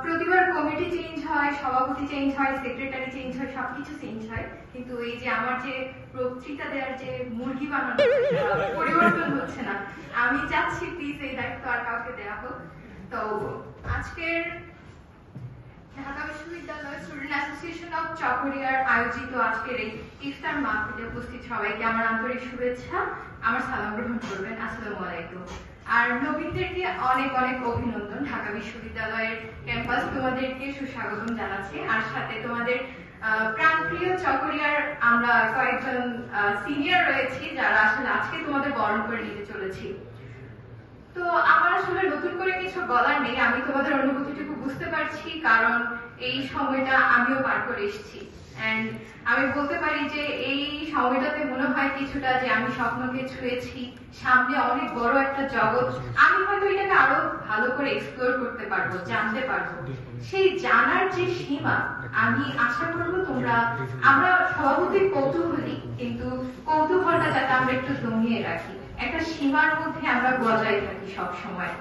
প্রতিবার committee change হয়, সভাপতি চেঞ্জ হয়, সেক্রেটারি চেঞ্জ হয়, সবকিছু চেঞ্জ হয়, কিন্তু এই যে আমার যে বক্তৃতা দেওয়ার যে মুরগি বানানো পরিবর্তন হচ্ছে না। আমি চাচ্ছি প্লিজ এই দায়িত্ব আর কাউকে দেওয়া হোক। তো আজকের ঢাকা বিশ্ববিদ্যালয় স্টুডেন্ট অ্যাসোসিয়েশন অফ চকরিয়ার আয়োজিত আজকের এই ইফতার মাহফিলে উপস্থিত সবাইকে আমার আন্তরিক শুভেচ্ছা, আমার সালাম গ্রহণ করবেন। আসসালামু আলাইকুম। আর নবীনদেরকে অনেক অনেক অভিনন্দন। ঢাকা বিশ্ববিদ্যালয়ের ক্যাম্পাস তোমাদেরকে সুস্বাগতম জানাচ্ছি। আর সাথে তোমাদের প্রাণপ্রিয় চকরিয়ার আমরা কয়েকজন সিনিয়র রয়েছি যারা আসলে আজকে তোমাদের বরণ করে নিতে চলেছি। তো আমার আসলে নতুন করে কিছু বলার নেই, আমি তোমাদের অনুভূতিটুকু বুঝতে পারছি, কারণ এই সময়টা আমিও পার করে এসেছি। এন্ড আমি বলতে পারি যে এই সময়টাতে মনে হয় কিছুটা যে আমি স্বপ্নকে ছুঁয়েছি, সামনে অনেক বড় একটা জগৎ, আমি হয়তো এটাকে আরো ভালো করে এক্সপ্লোর করতে পারবো, জানতে পারবো। সেই জানার যে সীমা, আমি আশা করবো আমরা সভাপতি কৌতূহলী, কিন্তু কৌতূহলটা যাতে আমরা একটু দমিয়ে রাখি, একটা সীমার মধ্যে আমরা বজায় থাকি সব সময়।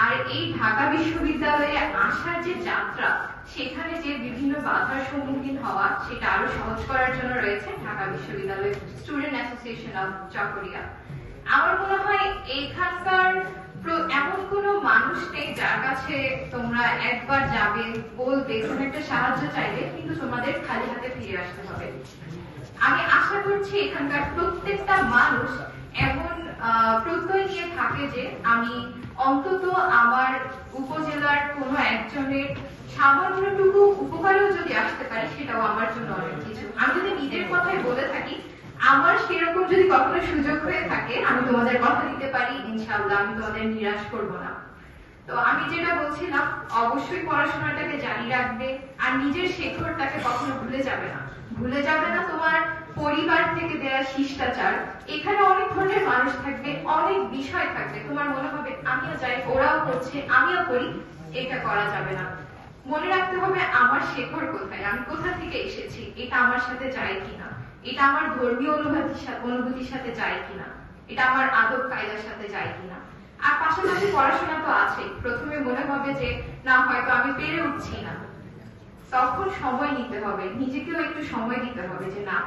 আর এই ঢাকা বিশ্ববিদ্যালয়ে আসার যে যাত্রা, সেখানে যে বিভিন্ন বাধার সম্মুখীন হওয়া, সেটা আরো সহজ করার জন্য রয়েছে ঢাকা বিশ্ববিদ্যালয় স্টুডেন্ট অ্যাসোসিয়েশন অফ চকরিয়া। আমার মনে হয় এখানকার এমন কোন মানুষ নেই যার কাছে তোমরা একবার যাবে, বলবে, কোন একটা সাহায্য চাইবে, কিন্তু তোমাদের খালি হাতে ফিরে আসতে হবে। আমি আশা করছি এখানকার প্রত্যেকটা মানুষ এমন প্রত্যয় নিয়ে থাকে যে আমি অন্তত আমার উপজেলার কোনো একজনের সামান্যটুকু উপকারেও যদি আসতে পারি, সেটাও আমার জন্য অনেক কিছু। আমি যদি নিজের কথাই বলে থাকি, আমার সেরকম যদি কখনো সুযোগ হয়ে থাকে, আমি তোমাদের কথা দিতে পারি ইনশাআল্লাহ আমি তোমাদের নিরাশ করব না। তো আমি যেটা বলছিলাম, অবশ্যই পড়াশোনাটাকে জারি রাখবে, আর নিজের শেখরটাকে কখনো ভুলে যাবে না। ভুলে যাবে না তোমার পরিবার থেকে দেয়া শিষ্টাচার। এখানে অনেক ধরনের মানুষ থাকবে, অনেক বিষয় থাকবে, তোমার মনে হবে আমিও যাই, ওরাও করছে, আমিও করি, এটা করা যাবে না। মনে রাখতে হবে আমার শেখর কোথায়, আমি কোথা থেকে এসেছি, এটা আমার সাথে যায় কিনা, এটা আমার ধর্মীয় অনুভূতির সাথে যায় কিনা, এটা আমার আদব কায়দার সাথে যায় কিনা। আর পাশাপাশি পড়াশোনা তো আছে। প্রথমে মনে হবে যে না, হয়তো আমি পেরে উঠছি না, তখন সময় নিতে হবে, নিজেকেও একটু সময় দিতে হবে যে না,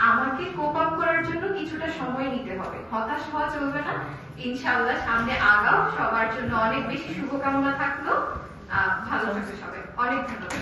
আমাকে কোপ আপ করার জন্য কিছুটা সময় নিতে হবে। হতাশ হওয়া চলবে না। ইনশাআল্লাহ সামনে আগাও। সবার জন্য অনেক বেশি শুভকামনা থাকলো। ভালো থাকবে সবাই। অনেক ধন্যবাদ।